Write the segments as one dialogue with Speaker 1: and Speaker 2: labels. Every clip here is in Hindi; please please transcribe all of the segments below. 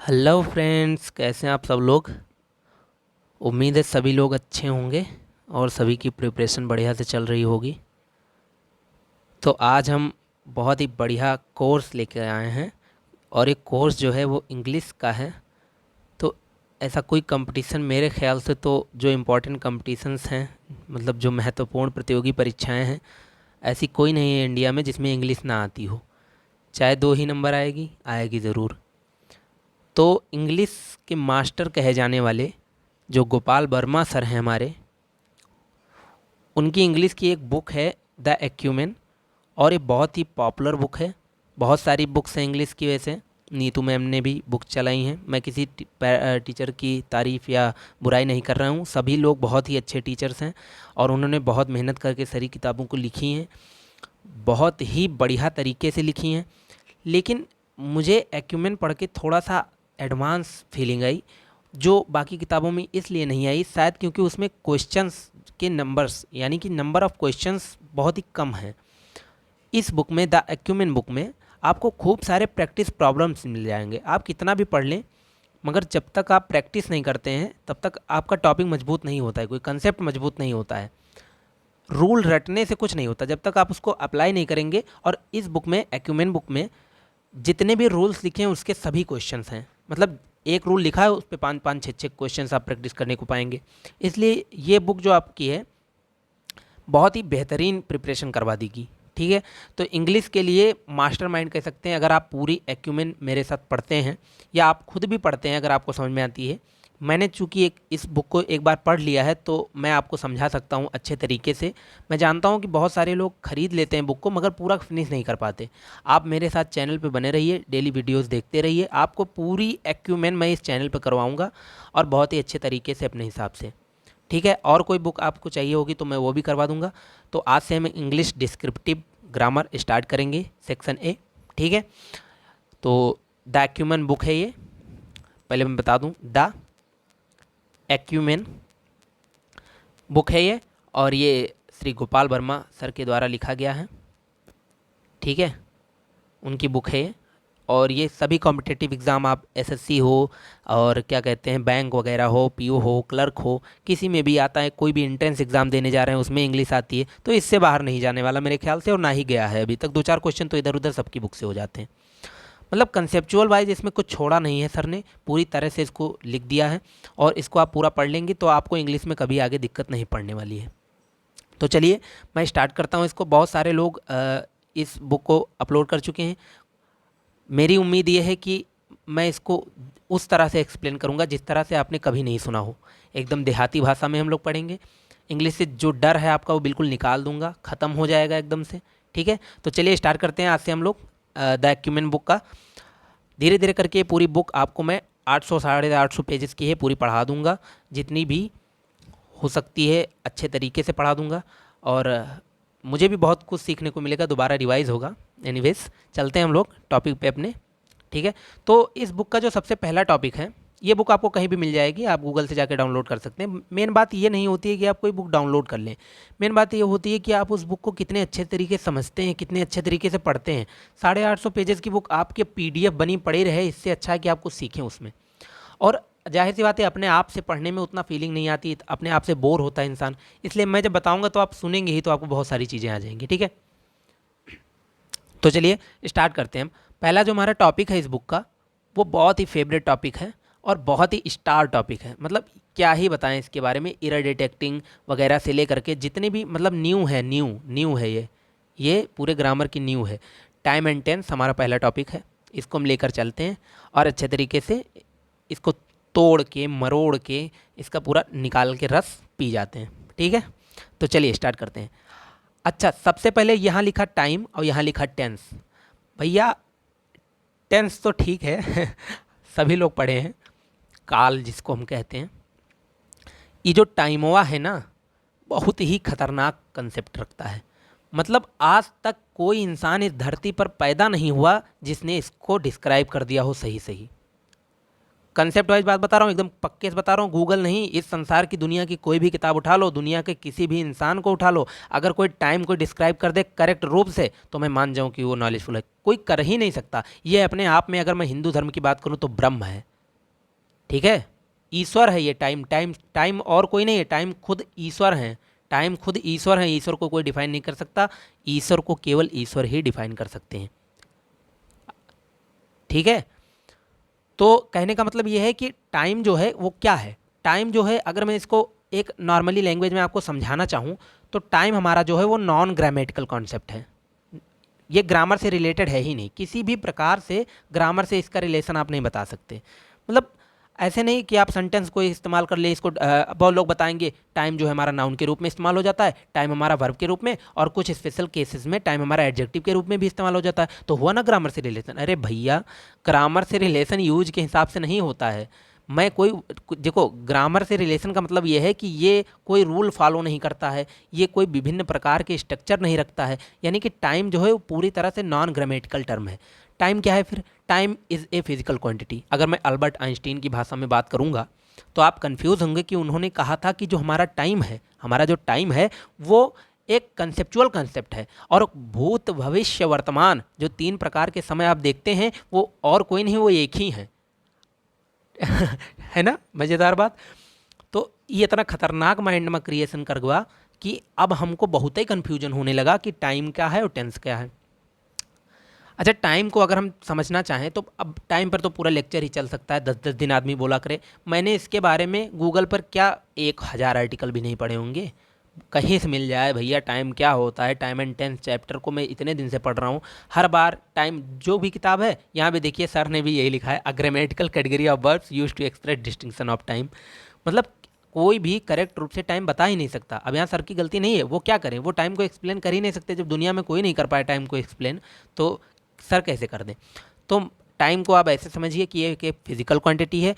Speaker 1: हेलो फ्रेंड्स, कैसे हैं आप सब लोग। उम्मीद है सभी लोग अच्छे होंगे और सभी की प्रिपरेशन बढ़िया से चल रही होगी। तो आज हम बहुत ही बढ़िया कोर्स लेकर आए हैं और एक कोर्स जो है वो इंग्लिश का है। तो ऐसा कोई कंपटीशन मेरे ख्याल से तो जो इम्पोर्टेंट कंपटीशंस हैं, मतलब जो महत्वपूर्ण प्रतियोगी परीक्षाएं हैं, ऐसी कोई नहीं है इंडिया में जिसमें इंग्लिश ना आती हो। चाहे 2 ही नंबर आएगी आएगी ज़रूर। तो इंग्लिश के मास्टर कहे जाने वाले जो गोपाल वर्मा सर हैं हमारे, उनकी इंग्लिश की एक बुक है द एक्यूमेन, और ये बहुत ही पॉपुलर बुक है। बहुत सारी बुक्स हैं इंग्लिश की, वैसे नीतू मैम ने भी बुक चलाई हैं। मैं किसी टीचर की तारीफ़ या बुराई नहीं कर रहा हूँ, सभी लोग बहुत ही अच्छे टीचर्स हैं और उन्होंने बहुत मेहनत करके सारी किताबों को लिखी हैं, बहुत ही बढ़िया तरीके से लिखी हैं। लेकिन मुझे एक्यूमेन पढ़ के थोड़ा सा एडवांस फीलिंग आई, जो बाकी किताबों में इसलिए नहीं आई, शायद क्योंकि उसमें क्वेश्चंस के नंबर्स यानी कि नंबर ऑफ़ क्वेश्चंस बहुत ही कम हैं। इस बुक में, द एक्यूमेन बुक में, आपको खूब सारे प्रैक्टिस प्रॉब्लम्स मिल जाएंगे। आप कितना भी पढ़ लें, मगर जब तक आप प्रैक्टिस नहीं करते हैं तब तक आपका टॉपिक मजबूत नहीं होता है, कोई कंसेप्ट मजबूत नहीं होता है। रूल रटने से कुछ नहीं होता जब तक आप उसको अप्लाई नहीं करेंगे। और इस बुक में, एक्यूमेन बुक में, जितने भी रूल्स लिखे हैं उसके सभी क्वेश्चंस हैं। मतलब एक रूल लिखा है, उस पर 5-5 6 क्वेश्चंस आप प्रैक्टिस करने को पाएंगे। इसलिए ये बुक जो आपकी है बहुत ही बेहतरीन प्रिपरेशन करवा देगी। ठीक है, तो इंग्लिश के लिए मास्टरमाइंड कह सकते हैं अगर आप पूरी एक्यूमेन मेरे साथ पढ़ते हैं, या आप खुद भी पढ़ते हैं अगर आपको समझ में आती है। मैंने चूंकि इस बुक को एक बार पढ़ लिया है तो मैं आपको समझा सकता हूँ अच्छे तरीके से। मैं जानता हूँ कि बहुत सारे लोग खरीद लेते हैं बुक को मगर पूरा फिनिश नहीं कर पाते। आप मेरे साथ चैनल पे बने रहिए, डेली वीडियोस देखते रहिए, आपको पूरी एक्यूमेन मैं इस चैनल पे करवाऊँगा और बहुत ही अच्छे तरीके से अपने हिसाब से। ठीक है, और कोई बुक आपको चाहिए होगी तो मैं वो भी करवा दूंगा। तो आज से हम इंग्लिश डिस्क्रिप्टिव ग्रामर स्टार्ट करेंगे, सेक्शन ए। ठीक है, तो द एक्यूमेन बुक है ये। पहले मैं बता दूं, द एक्यूमेन बुक है ये, और ये श्री गोपाल वर्मा सर के द्वारा लिखा गया है। ठीक है, उनकी बुक है ये। और ये सभी कॉम्पिटिटिव एग्ज़ाम, आप एसएससी हो और क्या कहते हैं बैंक वगैरह हो, पीओ हो, क्लर्क हो, किसी में भी आता है। कोई भी एंट्रेंस एग्ज़ाम देने जा रहे हैं उसमें इंग्लिश आती है, तो इससे बाहर नहीं जाने वाला मेरे ख्याल से, और ना ही गया है अभी तक। 2-4 क्वेश्चन तो इधर उधर सबकी बुक से हो जाते हैं। मतलब कंसेप्चुअल वाइज इसमें कुछ छोड़ा नहीं है सर ने, पूरी तरह से इसको लिख दिया है। और इसको आप पूरा पढ़ लेंगे तो आपको इंग्लिश में कभी आगे दिक्कत नहीं पड़ने वाली है। तो चलिए मैं स्टार्ट करता हूँ इसको। बहुत सारे लोग इस बुक को अपलोड कर चुके हैं। मेरी उम्मीद ये है कि मैं इसको उस तरह से एक्सप्लेन करूँगा जिस तरह से आपने कभी नहीं सुना हो। एकदम देहाती भाषा में हम लोग पढ़ेंगे। इंग्लिश से जो डर है आपका वो बिल्कुल निकाल दूंगा, ख़त्म हो जाएगा एकदम से। ठीक है, तो चलिए स्टार्ट करते हैं आज से हम लोग द एक्यूमेन बुक का। धीरे धीरे करके पूरी बुक आपको मैं 800 850 पेजेस की है, पूरी पढ़ा दूंगा। जितनी भी हो सकती है अच्छे तरीके से पढ़ा दूंगा, और मुझे भी बहुत कुछ सीखने को मिलेगा, दोबारा रिवाइज होगा। एनीवेज, चलते हैं हम लोग टॉपिक पे अपने। ठीक है, तो इस बुक का जो सबसे पहला टॉपिक है, ये बुक आपको कहीं भी मिल जाएगी, आप गूगल से जाकर डाउनलोड कर सकते हैं। मेन बात ये नहीं होती है कि आप कोई बुक डाउनलोड कर लें, मेन बात ये होती है कि आप उस बुक को कितने अच्छे तरीके से समझते हैं, कितने अच्छे तरीके से पढ़ते हैं। 850 पेजेस की बुक आपके पीडीएफ बनी पड़ी रहे, इससे अच्छा है कि आप कुछ सीखें उसमें। और जाहिर सी बात है, अपने आप से पढ़ने में उतना फीलिंग नहीं आती, अपने आप से बोर होता है इंसान। इसलिए मैं जब बताऊंगा तो आप सुनेंगे ही, तो आपको बहुत सारी चीज़ें आ जाएंगी। ठीक है, तो चलिए स्टार्ट करते हैं हम। पहला जो हमारा टॉपिक है इस बुक का, वो बहुत ही फेवरेट टॉपिक है और बहुत ही स्टार टॉपिक है। मतलब क्या ही बताएं इसके बारे में, एरर डिटेक्टिंग वगैरह से लेकर के जितने भी, मतलब न्यू है, न्यू है ये पूरे ग्रामर की न्यू है। टाइम एंड टेंस हमारा पहला टॉपिक है, इसको हम लेकर चलते हैं और अच्छे तरीके से इसको तोड़ के मरोड़ के इसका पूरा निकाल के रस पी जाते हैं। ठीक है, तो चलिए स्टार्ट करते हैं। अच्छा, सबसे पहले यहाँ लिखा टाइम और यहाँ लिखा टेंस। भैया टेंस तो ठीक है सभी लोग पढ़े हैं, काल जिसको हम कहते हैं। ये जो टाइमोवा है ना, बहुत ही खतरनाक कंसेप्ट रखता है। मतलब आज तक कोई इंसान इस धरती पर पैदा नहीं हुआ जिसने इसको डिस्क्राइब कर दिया हो सही सही। कंसेप्ट वाइज बात बता रहा हूँ, एकदम पक्के से बता रहा हूँ। गूगल नहीं, इस संसार की दुनिया की कोई भी किताब उठा लो, दुनिया के किसी भी इंसान को उठा लो, अगर कोई टाइम को डिस्क्राइब कर दे करेक्ट रूप से तो मैं मान जाऊँ कि वो नॉलेजफुल है। कोई कर ही नहीं सकता। ये अपने आप में, अगर मैं हिंदू धर्म की बात करूँ तो ब्रह्म है। ठीक है, ईश्वर है ये टाइम, टाइम और कोई नहीं है, टाइम खुद ईश्वर है, टाइम खुद ईश्वर है, ईश्वर को कोई डिफाइन नहीं कर सकता, ईश्वर को केवल ईश्वर ही डिफाइन कर सकते हैं। ठीक है, तो कहने का मतलब ये है कि टाइम जो है वो क्या है, टाइम जो है अगर मैं इसको एक नॉर्मली लैंग्वेज में आपको समझाना चाहूँ तो टाइम हमारा जो है वो नॉन ग्रामेटिकल कॉन्सेप्ट है, ये ग्रामर से रिलेटेड है ही नहीं, किसी भी प्रकार से ग्रामर से इसका रिलेशन आप नहीं बता सकते। मतलब ऐसे नहीं कि आप सेंटेंस को इस्तेमाल कर ले इसको, बहुत लोग बताएंगे टाइम जो है हमारा नाउन के रूप में इस्तेमाल हो जाता है, टाइम हमारा वर्ब के रूप में, और कुछ स्पेशल केसेस में टाइम हमारा एडजेक्टिव के रूप में भी इस्तेमाल हो जाता है, तो हुआ ना ग्रामर से रिलेशन। अरे भैया, ग्रामर से रिलेशन यूज के हिसाब से नहीं होता है। मैं कोई देखो, ग्रामर से रिलेशन का मतलब ये है कि ये कोई रूल फॉलो नहीं करता है, ये कोई विभिन्न प्रकार के स्ट्रक्चर नहीं रखता है, यानी कि टाइम जो है वो पूरी तरह से नॉन ग्रामेटिकल टर्म है। टाइम क्या है फिर? Time is a physical quantity. अगर मैं अल्बर्ट आइंस्टीन की भाषा में बात करूंगा तो आप कंफ्यूज होंगे कि उन्होंने कहा था कि जो हमारा टाइम है, हमारा जो टाइम है वो एक कंसेप्चुअल कंसेप्ट है, और भूत भविष्य वर्तमान जो तीन प्रकार के समय आप देखते हैं वो और कोई नहीं, वो एक ही है। है ना मज़ेदार बात। तो ये इतना खतरनाक माइंड में क्रिएशन कर गया कि अब हमको बहुत ही कन्फ्यूजन होने लगा कि टाइम क्या है और टेंस क्या है। अच्छा, टाइम को अगर हम समझना चाहें तो अब टाइम पर तो पूरा लेक्चर ही चल सकता है, 10-10 दिन आदमी बोला करे। मैंने इसके बारे में गूगल पर क्या 1000 आर्टिकल भी नहीं पढ़े होंगे, कहीं से मिल जाए भैया टाइम क्या होता है। टाइम एंड टेंस चैप्टर को मैं इतने दिन से पढ़ रहा हूँ, हर बार टाइम जो भी किताब है, यहाँ पे देखिए सर ने भी यही लिखा है, a grammatical category of verbs use to express distinction of time. मतलब कोई भी करेक्ट रूप से टाइम बता ही नहीं सकता। अब यहाँ सर की गलती नहीं है, वो क्या करें, वो टाइम को एक्सप्लेन कर ही नहीं सकते। जब दुनिया में कोई नहीं कर पाए टाइम को एक्सप्लेन, तो सर कैसे कर दें। तो टाइम को आप ऐसे समझिए कि ये एक फिजिकल क्वांटिटी है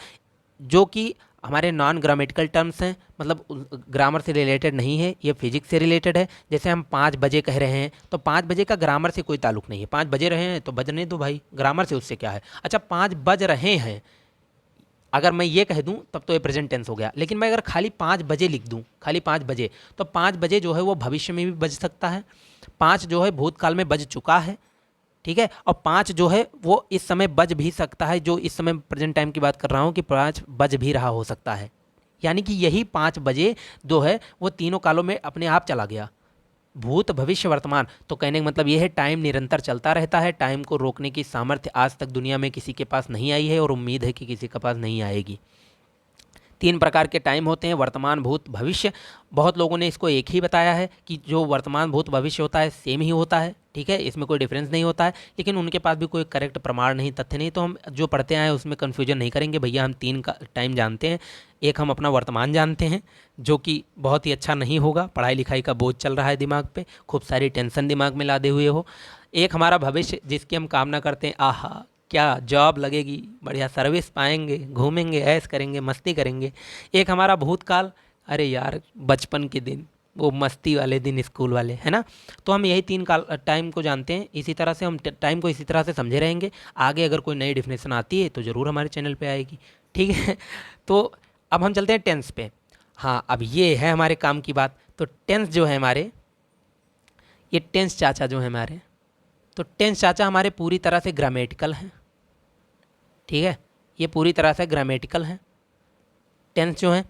Speaker 1: जो कि हमारे नॉन ग्रामेटिकल टर्म्स हैं, मतलब ग्रामर से रिलेटेड नहीं है, ये फिजिक्स से रिलेटेड है। जैसे हम 5 बजे कह रहे हैं तो 5 बजे का ग्रामर से कोई ताल्लुक नहीं है, 5 बजे रहे हैं तो बजने दो भाई, ग्रामर से उससे क्या है। अच्छा, 5 बज रहे हैं अगर मैं ये कह दूं तब तो ये प्रेजेंट टेंस हो गया, लेकिन मैं अगर खाली 5 बजे लिख दूं, खाली 5 बजे, तो 5 बजे जो है वो भविष्य में भी बज सकता है, 5 जो है भूतकाल में बज चुका है, ठीक है, और 5 जो है वो इस समय बज भी सकता है, जो इस समय प्रेजेंट टाइम की बात कर रहा हूँ कि 5 बज भी रहा हो सकता है। यानी कि यही 5 बजे जो है वो तीनों कालों में अपने आप चला गया, भूत भविष्य वर्तमान। तो कहने का मतलब ये है टाइम निरंतर चलता रहता है, टाइम को रोकने की सामर्थ्य आज तक दुनिया में किसी के पास नहीं आई है और उम्मीद है कि किसी के पास नहीं आएगी। 3 प्रकार के टाइम होते हैं, वर्तमान भूत भविष्य। बहुत लोगों ने इसको एक ही बताया है कि जो वर्तमान भूत भविष्य होता है सेम ही होता है, ठीक है, इसमें कोई डिफरेंस नहीं होता है, लेकिन उनके पास भी कोई करेक्ट प्रमाण नहीं, तथ्य नहीं। तो हम जो पढ़ते आए उसमें कन्फ्यूजन नहीं करेंगे भैया, हम 3 का टाइम जानते हैं। एक हम अपना वर्तमान जानते हैं जो कि बहुत ही अच्छा नहीं होगा, पढ़ाई लिखाई का बोझ चल रहा है दिमाग पे, खूब सारी टेंशन दिमाग में लादे हुए हो। एक हमारा भविष्य जिसकी हम कामना करते हैं, आहा क्या जॉब लगेगी, बढ़िया सर्विस पाएंगे, घूमेंगे, ऐश करेंगे, मस्ती करेंगे। एक हमारा भूतकाल, अरे यार बचपन के दिन, वो मस्ती वाले दिन, स्कूल वाले, है ना। तो हम यही 3 काल टाइम को जानते हैं, इसी तरह से हम टाइम को इसी तरह से समझे रहेंगे। आगे अगर कोई नई डिफिनेशन आती है तो ज़रूर हमारे चैनल पे आएगी, ठीक है। तो अब हम चलते हैं टेंस पे। हाँ, अब ये है हमारे काम की बात। तो टेंस जो है हमारे, ये टेंस चाचा जो है हमारे, तो टेंस चाचा हमारे पूरी तरह से ग्रामेटिकल हैं, ठीक है, ये पूरी तरह से ग्रामेटिकल हैं टेंस जो है।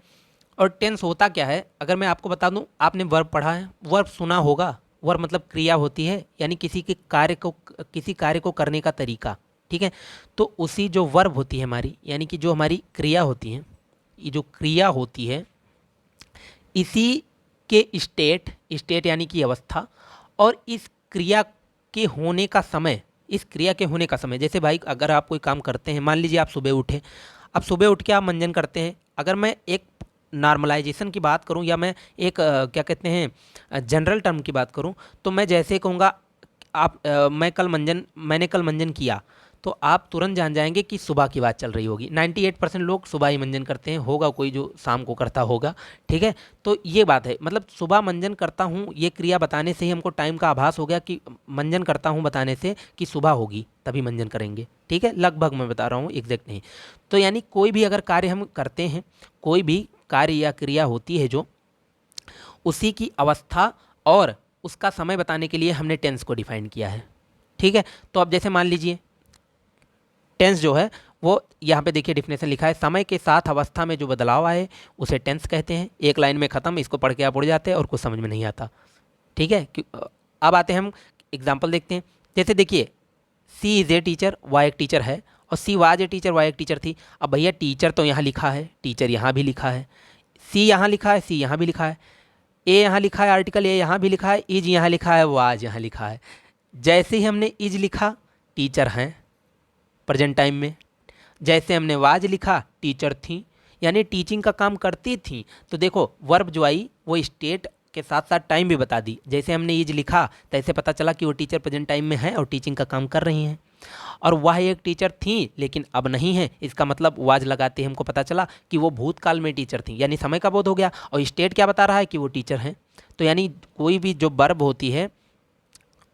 Speaker 1: और टेंस होता क्या है, अगर मैं आपको बता दूं, आपने वर्ब पढ़ा है, वर्ब सुना होगा, वर्ब मतलब क्रिया होती है, यानी किसी कार्य को करने का तरीका, ठीक है। तो उसी जो वर्ब होती है हमारी, यानी कि जो हमारी क्रिया होती है, ये जो क्रिया होती है, इसी के स्टेट यानी कि अवस्था, और इस क्रिया के होने का समय, इस क्रिया के होने का समय। जैसे भाई अगर आप कोई काम करते हैं, मान लीजिए आप सुबह उठे, अब सुबह उठ के आप मंजन करते हैं। अगर मैं एक नॉर्मलाइजेशन की बात करूं, या मैं एक क्या कहते हैं जनरल टर्म की बात करूं, तो मैं जैसे कहूँगा मैंने कल मंजन किया, तो आप तुरंत जान जाएंगे कि सुबह की बात चल रही होगी। 98% लोग सुबह ही मंजन करते हैं, होगा कोई जो शाम को करता होगा, ठीक है। तो ये बात है, मतलब सुबह मंजन करता हूँ, ये क्रिया बताने से ही हमको टाइम का आभास हो गया कि मंजन करता हूँ बताने से कि सुबह होगी, तभी मंजन करेंगे, ठीक है। लगभग मैं बता रहा हूँ, एग्जैक्ट नहीं। तो यानी कोई भी अगर कार्य हम करते हैं, कोई भी कार्य या क्रिया होती है जो, उसी की अवस्था और उसका समय बताने के लिए हमने टेंस को डिफाइन किया है, ठीक है। तो अब जैसे मान लीजिए टेंस जो है वो यहाँ पे देखिए डिफिनेशन लिखा है, समय के साथ अवस्था में जो बदलाव आए उसे टेंस कहते हैं। एक लाइन में ख़त्म, इसको पढ़ के आप उड़ जाते हैं और कुछ समझ में नहीं आता। ठीक है, अब आते हैं हम एग्जाम्पल देखते हैं। जैसे देखिए, सी इज़ ए टीचर, वाई एक टीचर है, और सी वाज ए टीचर, वाई एक टीचर थी। अब भैया टीचर तो यहाँ लिखा है, टीचर यहाँ भी लिखा है, सी यहाँ लिखा है, सी यहाँ भी लिखा है, ए यहाँ लिखा है, आर्टिकल ए यहाँ भी लिखा है, इज यहाँ लिखा है, वाज यहाँ लिखा है। जैसे ही हमने इज लिखा, टीचर हैं प्रेजेंट टाइम में। जैसे हमने वाज लिखा, टीचर थी, यानी टीचिंग का काम करती थी। तो देखो वर्ब जो आई वो स्टेट के साथ साथ टाइम भी बता दी। जैसे हमने इज लिखा तो ऐसे पता चला कि वो टीचर प्रेजेंट टाइम में है और टीचिंग का काम कर रही हैं। और वह एक टीचर थी लेकिन अब नहीं है, इसका मतलब वाज लगाते हमको पता चला कि वो भूतकाल में टीचर थी, यानी समय का बोध हो गया। और स्टेट क्या बता रहा है कि वो टीचर हैं। तो यानी कोई भी जो वर्ब होती है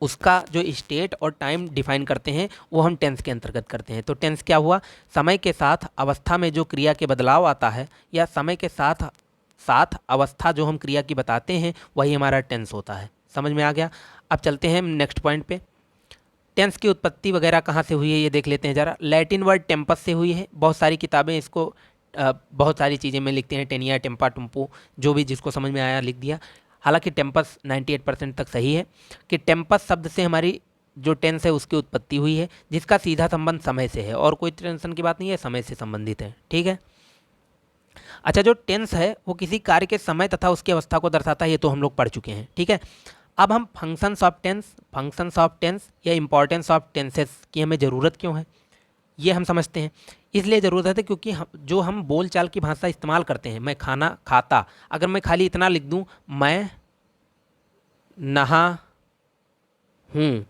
Speaker 1: उसका जो स्टेट और टाइम डिफाइन करते हैं वो हम टेंस के अंतर्गत करते हैं। तो टेंस क्या हुआ, समय के साथ अवस्था में जो क्रिया के बदलाव आता है, या समय के साथ साथ अवस्था जो हम क्रिया की बताते हैं वही हमारा टेंस होता है। समझ में आ गया। अब चलते हैं नेक्स्ट पॉइंट पे। टेंस की उत्पत्ति वगैरह कहाँ से हुई है ये देख लेते हैं ज़रा। लैटिन वर्ड टेम्पस से हुई है। बहुत सारी किताबें इसको बहुत सारी चीज़ें में लिखते हैं, टेनिया, टेम्पा, टुम्पू, जो भी जिसको समझ में आया लिख दिया। हालांकि टेम्पस 98% तक सही है कि टेम्पस शब्द से हमारी जो टेंस है उसकी उत्पत्ति हुई है, जिसका सीधा संबंध समय से है, और कोई टेंशन की बात नहीं है, समय से संबंधित है। ठीक है। अच्छा, जो टेंस है वो किसी कार्य के समय तथा उसकी अवस्था को दर्शाता है, ये तो हम लोग पढ़ चुके हैं। ठीक है। अब हम फंक्शंस ऑफ टेंस या इंपॉर्टेंस ऑफ टेंसेस की हमें ज़रूरत क्यों है ये हम समझते हैं। इसलिए ज़रूरत है क्योंकि हम बोल चाल की भाषा इस्तेमाल करते हैं। मैं खाना खाता, अगर मैं खाली इतना लिख दूं, मैं नहा हूँ,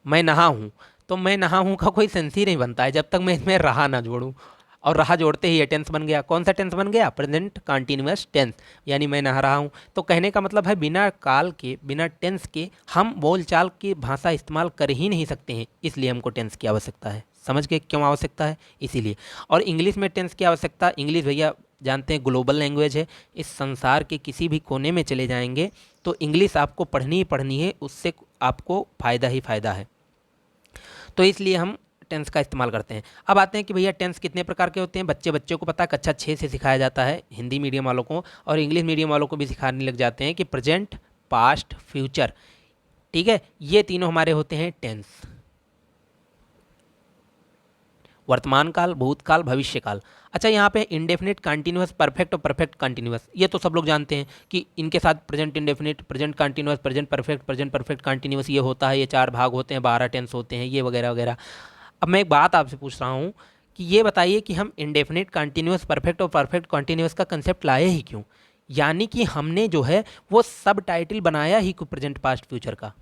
Speaker 1: मैं नहा हूँ, तो मैं नहा हूँ का कोई सेंस ही नहीं बनता है जब तक मैं इसमें रहा ना जोड़ूँ। और रहा जोड़ते ही ये टेंस बन गया। कौन सा टेंस बन गया? प्रेजेंट कंटिन्यूअस टेंस, यानी मैं नहा रहा हूँ। तो कहने का मतलब है बिना काल के, बिना टेंस के हम बोलचाल की भाषा इस्तेमाल कर ही नहीं सकते हैं, इसलिए हमको टेंस की आवश्यकता है। समझ के क्यों आवश्यकता है? इसीलिए। और इंग्लिश में टेंस की आवश्यकता, इंग्लिश भैया जानते हैं ग्लोबल लैंग्वेज है। इस संसार के किसी भी कोने में चले जाएंगे तो इंग्लिश आपको पढ़नी ही पढ़नी है, उससे आपको फ़ायदा ही फ़ायदा है। तो इसलिए हम टेंस का इस्तेमाल करते हैं। अब आते हैं कि भैया टेंस कितने प्रकार के होते हैं। बच्चे को पता है, कक्षा 6 से सिखाया जाता है हिंदी मीडियम वालों को, और इंग्लिश मीडियम वालों को भी सिखाने लग जाते हैं कि प्रेजेंट, पास्ट, फ्यूचर। ठीक है, ये तीनों हमारे होते हैं टेंस। वर्तमान काल, भूतकाल, भविष्य काल। अच्छा, यहाँ पे इंडेफिनिट, कंटिन्यूअस, परफेक्ट और परफेक्ट कंटिन्यूअस, ये तो सब लोग जानते हैं कि इनके साथ present indefinite, present continuous, present perfect continuous ये होता है। ये 4 भाग होते हैं, 12 टेंस होते हैं, ये वगैरह वगैरह। अब मैं एक बात आपसे पूछ रहा हूँ कि ये बताइए कि हम इंडेफिनिट, कंटिन्यूअस, परफेक्ट और परफेक्ट कंटिन्यूअस का कंसेप्ट लाए ही क्यों? यानी कि हमने जो है वो सब टाइटल बनाया ही क्यों प्रेजेंट, पास्ट, फ्यूचर का?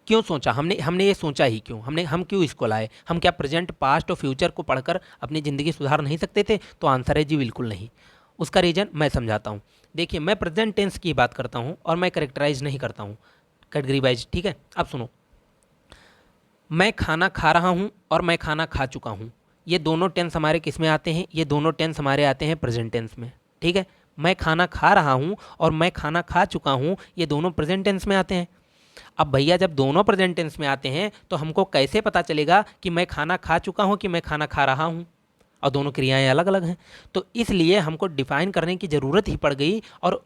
Speaker 1: क्यों सोचा हमने ये सोचा ही क्यों? हम क्यों इसको लाए? हम क्या प्रेजेंट, पास्ट और फ्यूचर को पढ़कर अपनी ज़िंदगी सुधार नहीं सकते थे? तो आंसर है जी बिल्कुल नहीं। उसका रीज़न मैं समझाता हूँ। देखिए, मैं प्रेजेंट टेंस की बात करता हूँ और मैं करेक्टराइज नहीं करता हूँ, कैटेगरी वाइज। ठीक है, अब सुनो। मैं खाना खा रहा हूँ और मैं खाना खा चुका हूँ, ये दोनों टेंस हमारे किस में आते हैं? ये दोनों टेंस हमारे आते हैं प्रेजेंट टेंस में। ठीक है, मैं खाना खा रहा हूँ और मैं खाना खा चुका हूँ, ये दोनों प्रेजेंट टेंस में आते हैं। अब भैया जब दोनों प्रेजेंट टेंस में आते हैं तो हमको कैसे पता चलेगा कि मैं खाना खा चुका हूँ कि मैं खाना खा रहा हूँ? और दोनों क्रियाएं अलग अलग हैं। तो इसलिए हमको डिफाइन करने की ज़रूरत ही पड़ गई, और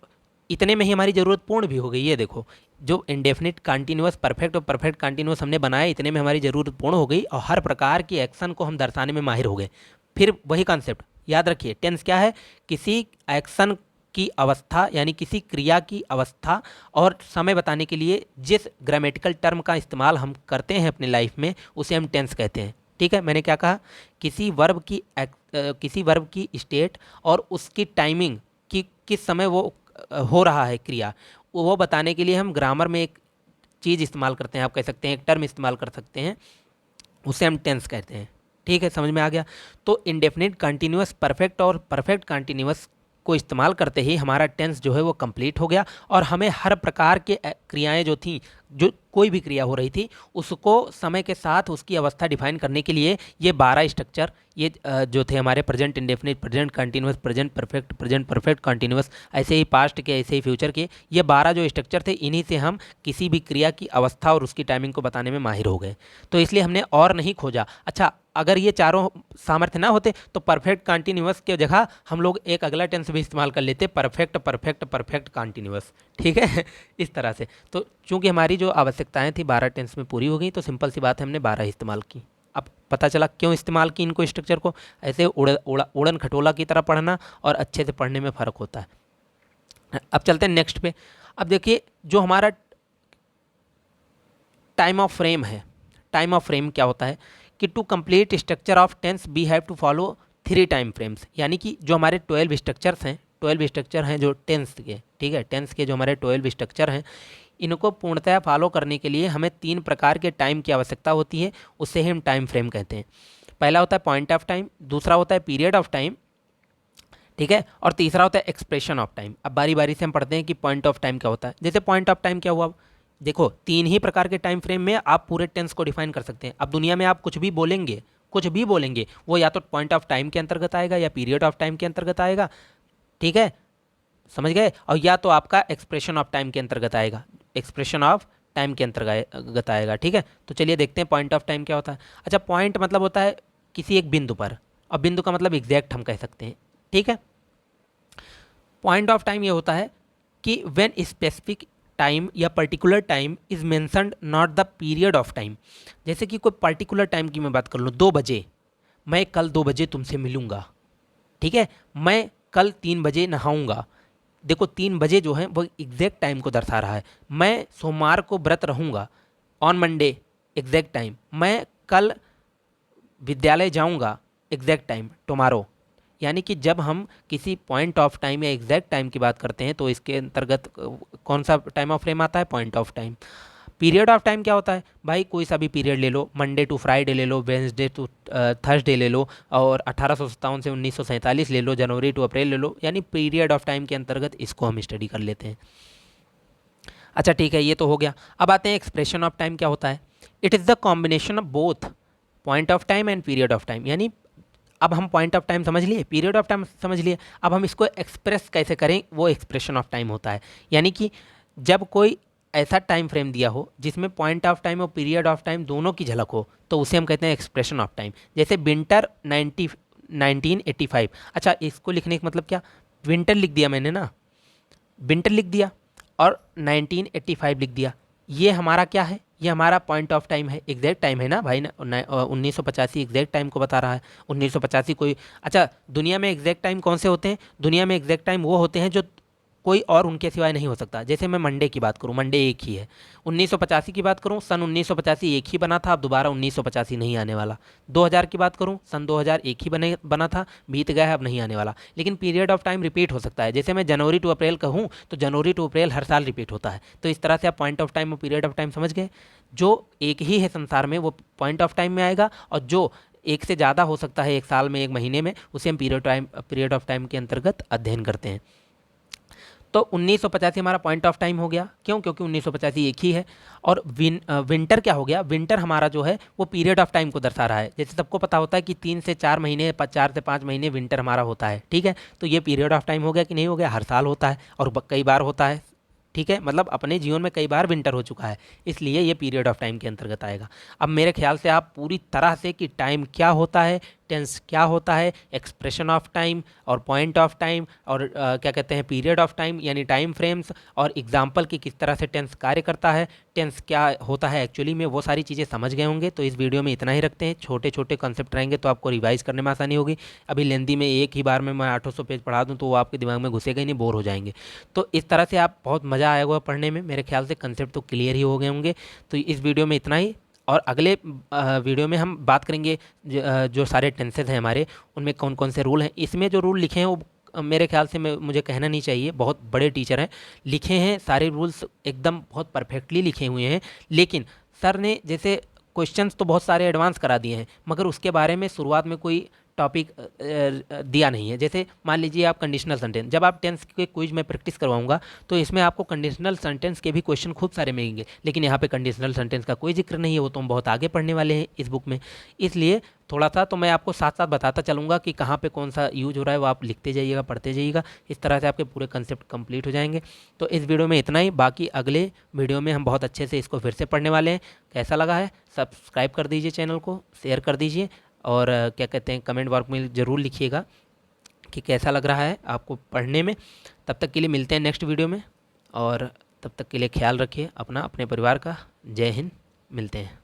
Speaker 1: इतने में ही हमारी ज़रूरत पूर्ण भी हो गई। ये देखो, जो इंडेफिनिट, कंटिन्यूअस, परफेक्ट और परफेक्ट कंटिन्यूअस हमने बनाया, इतने में हमारी ज़रूरत पूर्ण हो गई और हर प्रकार की एक्शन को हम दर्शाने में माहिर हो गए। फिर वही कॉन्सेप्ट याद रखिए, टेंस क्या है? किसी एक्शन की अवस्था, यानी किसी क्रिया की अवस्था और समय बताने के लिए जिस ग्रामेटिकल टर्म का इस्तेमाल हम करते हैं अपने लाइफ में, उसे हम टेंस कहते हैं। ठीक है, मैंने क्या कहा? किसी वर्ब की स्टेट और उसकी टाइमिंग कि किस समय वो हो रहा है क्रिया, वो बताने के लिए हम ग्रामर में एक चीज़ इस्तेमाल करते हैं, आप कह सकते हैं एक टर्म इस्तेमाल कर सकते हैं, उसे हम टेंस कहते हैं। ठीक है, समझ में आ गया? तो इंडेफिनिट, कंटिन्यूअस, परफेक्ट और परफेक्ट कंटिन्यूअस को इस्तेमाल करते ही हमारा टेंस जो है वो कंप्लीट हो गया, और हमें हर प्रकार के क्रियाएं जो थी, जो कोई भी क्रिया हो रही थी, उसको समय के साथ उसकी अवस्था डिफाइन करने के लिए ये 12 स्ट्रक्चर, ये जो थे हमारे present indefinite, present continuous, present perfect continuous, ऐसे ही पास्ट के, ऐसे ही फ्यूचर के, ये 12 जो स्ट्रक्चर थे, इन्हीं से हम किसी भी क्रिया की अवस्था और उसकी टाइमिंग को बताने में माहिर हो गए। तो इसलिए हमने और नहीं खोजा। अच्छा, अगर ये चारों सामर्थ्य ना होते तो परफेक्ट कॉन्टिन्यूअस के जगह हम लोग एक अगला टेंस भी इस्तेमाल कर लेते, परफेक्ट परफेक्ट परफेक्ट कॉन्टिन्यूअस। ठीक है इस तरह से। तो चूंकि हमारी जो आवश्यकताएं थी 12 टेंस में पूरी हो गई, तो सिंपल सी बात है हमने 12 इस्तेमाल की। अब पता चला क्यों इस्तेमाल की इनको, स्ट्रक्चर को। ऐसे उड़न खटोला की तरह पढ़ना और अच्छे से पढ़ने में फ़र्क होता है। अब चलते हैं नेक्स्ट पे। अब देखिए जो हमारा टाइम ऑफ फ्रेम है, टाइम ऑफ फ्रेम क्या होता है कि to complete structure of tense we have to follow 3 time frames. यानी कि जो हमारे 12 स्ट्रक्चर्स हैं, 12 स्ट्रक्चर हैं जो टेंस के, ठीक है, टेंस के जो हमारे 12 स्ट्रक्चर हैं, इनको पूर्णतः फॉलो करने के लिए हमें 3 प्रकार के टाइम की आवश्यकता होती है, उससे ही हम टाइम फ्रेम कहते हैं। पहला होता है पॉइंट ऑफ टाइम, दूसरा होता है पीरियड ऑफ टाइम, ठीक है, और तीसरा होता है एक्सप्रेशन ऑफ टाइम। अब बारी बारी से हम पढ़ते हैं कि पॉइंट ऑफ टाइम क्या होता है। जैसे पॉइंट ऑफ टाइम क्या हुआ, देखो 3 ही प्रकार के टाइम फ्रेम में आप पूरे टेंस को डिफाइन कर सकते हैं। अब दुनिया में आप कुछ भी बोलेंगे, कुछ भी बोलेंगे, वो या तो पॉइंट ऑफ टाइम के अंतर्गत आएगा या पीरियड ऑफ टाइम के अंतर्गत आएगा, ठीक है, समझ गए, और या तो आपका एक्सप्रेशन ऑफ टाइम के अंतर्गत आएगा, एक्सप्रेशन ऑफ टाइम के अंतर्गत आएगा। ठीक है, तो चलिए देखते हैं पॉइंट ऑफ टाइम क्या होता है। अच्छा, पॉइंट मतलब होता है किसी एक बिंदु पर, और बिंदु का मतलब एग्जैक्ट हम कह सकते हैं। ठीक है, पॉइंट ऑफ टाइम ये होता है कि व्हेन स्पेसिफिक टाइम या particular time is mentioned not the period of time. जैसे कि कोई पर्टिकुलर टाइम की मैं बात कर लूँ, 2 बजे, मैं कल 2 बजे तुमसे मिलूंगा, ठीक है, मैं कल 3 बजे नहाऊंगा। देखो 3 बजे जो है वो एग्जैक्ट टाइम को दर्शा रहा है। मैं सोमवार को व्रत रहूंगा, ऑन मंडे, एग्जैक्ट टाइम। मैं कल विद्यालय जाऊंगा, एग्जैक्ट टाइम, टुमारो। यानी कि जब हम किसी पॉइंट ऑफ टाइम या एग्जैक्ट टाइम की बात करते हैं तो इसके अंतर्गत कौन सा टाइम ऑफ फ्रेम आता है, point of time. Period of time क्या होता है, भाई कोई सा भी पीरियड ले लो, मंडे टू फ्राइडे ले लो, वेंसडे टू थर्सडे ले लो, और 1857 से 1947 ले लो, जनवरी टू अप्रैल ले लो, यानी पीरियड ऑफ टाइम के अंतर्गत इसको हम स्टडी कर लेते हैं। अच्छा ठीक है, ये तो हो गया। अब आते हैं एक्सप्रेशन ऑफ टाइम क्या होता है। It is the combination of both point of time and period of time. यानी अब हम पॉइंट ऑफ टाइम समझ लिए, पीरियड ऑफ टाइम समझ लिए, अब हम इसको एक्सप्रेस कैसे करें, वो एक्सप्रेशन ऑफ टाइम होता है। यानी कि जब कोई ऐसा टाइम फ्रेम दिया हो जिसमें पॉइंट ऑफ टाइम और पीरियड ऑफ टाइम दोनों की झलक हो, तो उसे हम कहते हैं एक्सप्रेशन ऑफ टाइम। जैसे विंटर 1985। अच्छा, इसको लिखने का मतलब क्या, विंटर लिख दिया मैंने ना, विंटर लिख दिया और 1985 लिख दिया, ये हमारा क्या है, ये हमारा पॉइंट ऑफ टाइम है, एग्जैक्ट टाइम है ना भाई ना, 1985 एग्जैक्ट टाइम को बता रहा है। 1985 कोई, अच्छा दुनिया में एग्जैक्ट टाइम कौन से होते हैं, दुनिया में एग्जैक्ट टाइम वो होते हैं जो कोई और उनके सिवाय नहीं हो सकता। जैसे मैं मंडे की बात करूं, मंडे एक ही है। 1985 की बात करूं, सन 1985 एक ही बना था, अब दोबारा 1985 नहीं आने वाला। 2000 की बात करूं, सन 2000 एक ही बना था, बीत गया है, अब नहीं आने वाला। लेकिन पीरियड ऑफ टाइम रिपीट हो सकता है। जैसे मैं जनवरी टू अप्रैल कहूँ तो जनवरी टू अप्रैल हर साल रिपीट होता है। तो इस तरह से आप पॉइंट ऑफ टाइम और पीरियड ऑफ टाइम समझ गए। जो एक ही है संसार में वो पॉइंट ऑफ टाइम में आएगा, और जो एक से ज़्यादा हो सकता है, एक साल में, एक महीने में, उसे हम पीरियड ऑफ टाइम के अंतर्गत अध्ययन करते हैं। तो 1985 हमारा पॉइंट ऑफ टाइम हो गया, क्यों, क्योंकि 1985 एक ही है। और विंटर क्या हो गया, विंटर हमारा जो है वो पीरियड ऑफ टाइम को दर्शा रहा है। जैसे सबको पता होता है कि 3 से 4 महीने, 4 से 5 महीने विंटर हमारा होता है, ठीक है, तो ये पीरियड ऑफ टाइम हो गया कि नहीं हो गया, हर साल होता है और कई बार होता है, ठीक है, मतलब अपने जीवन में कई बार विंटर हो चुका है, इसलिए ये पीरियड ऑफ टाइम के अंतर्गत आएगा। अब मेरे ख्याल से आप पूरी तरह से कि टाइम क्या होता है, टेंस क्या होता है, एक्सप्रेशन ऑफ टाइम और पॉइंट ऑफ टाइम और क्या कहते हैं पीरियड ऑफ टाइम यानी टाइम फ्रेम्स, और एग्जाम्पल की किस तरह से टेंस कार्य करता है, टेंस क्या होता है एक्चुअली में, वो सारी चीज़ें समझ गए होंगे। तो इस वीडियो में इतना ही रखते हैं, छोटे छोटे कॉन्सेप्ट रहेंगे तो आपको रिवाइज करने में आसानी होगी। अभी लेंदी में एक ही बार में मैं 800 पेज पढ़ा दूँ तो वो आपके दिमाग में घुसेगा ही नहीं, बोर हो जाएंगे। तो इस तरह से आप बहुत मज़ा आएगा पढ़ने में, मेरे ख्याल से कंसेप्ट तो क्लियर ही हो गए होंगे। तो इस वीडियो में इतना ही, और अगले वीडियो में हम बात करेंगे जो सारे टेंसेज हैं हमारे, उनमें कौन कौन से रूल हैं। इसमें जो रूल लिखे हैं वो मेरे ख्याल से मुझे कहना नहीं चाहिए, बहुत बड़े टीचर हैं, लिखे हैं सारे रूल्स एकदम बहुत परफेक्टली लिखे हुए हैं। लेकिन सर ने जैसे क्वेश्चंस तो बहुत सारे एडवांस करा दिए हैं, मगर उसके बारे में शुरुआत में कोई टॉपिक दिया नहीं है। जैसे मान लीजिए आप कंडीशनल सेंटेंस, जब आप टेंस के क्विज में प्रैक्टिस करवाऊंगा तो इसमें आपको कंडीशनल सेंटेंस के भी क्वेश्चन खूब सारे मिलेंगे, लेकिन यहाँ पे कंडीशनल सेंटेंस का कोई जिक्र नहीं है, वो तो हम बहुत आगे पढ़ने वाले हैं इस बुक में। इसलिए थोड़ा सा तो मैं आपको साथ साथ बताता चलूँगा कि कहाँ पे कौन सा यूज हो रहा है, वो आप लिखते जाइएगा, पढ़ते जाइएगा, इस तरह से आपके पूरे कंसेप्ट कंप्लीट हो जाएंगे। तो इस वीडियो में इतना ही, बाकी अगले वीडियो में हम बहुत अच्छे से इसको फिर से पढ़ने वाले हैं। कैसा लगा है, सब्सक्राइब कर दीजिए चैनल को, शेयर कर दीजिए, और क्या कहते हैं, कमेंट बॉक्स में ज़रूर लिखिएगा कि कैसा लग रहा है आपको पढ़ने में। तब तक के लिए मिलते हैं नेक्स्ट वीडियो में, और तब तक के लिए ख्याल रखिए अपना, अपने परिवार का। जय हिंद, मिलते हैं।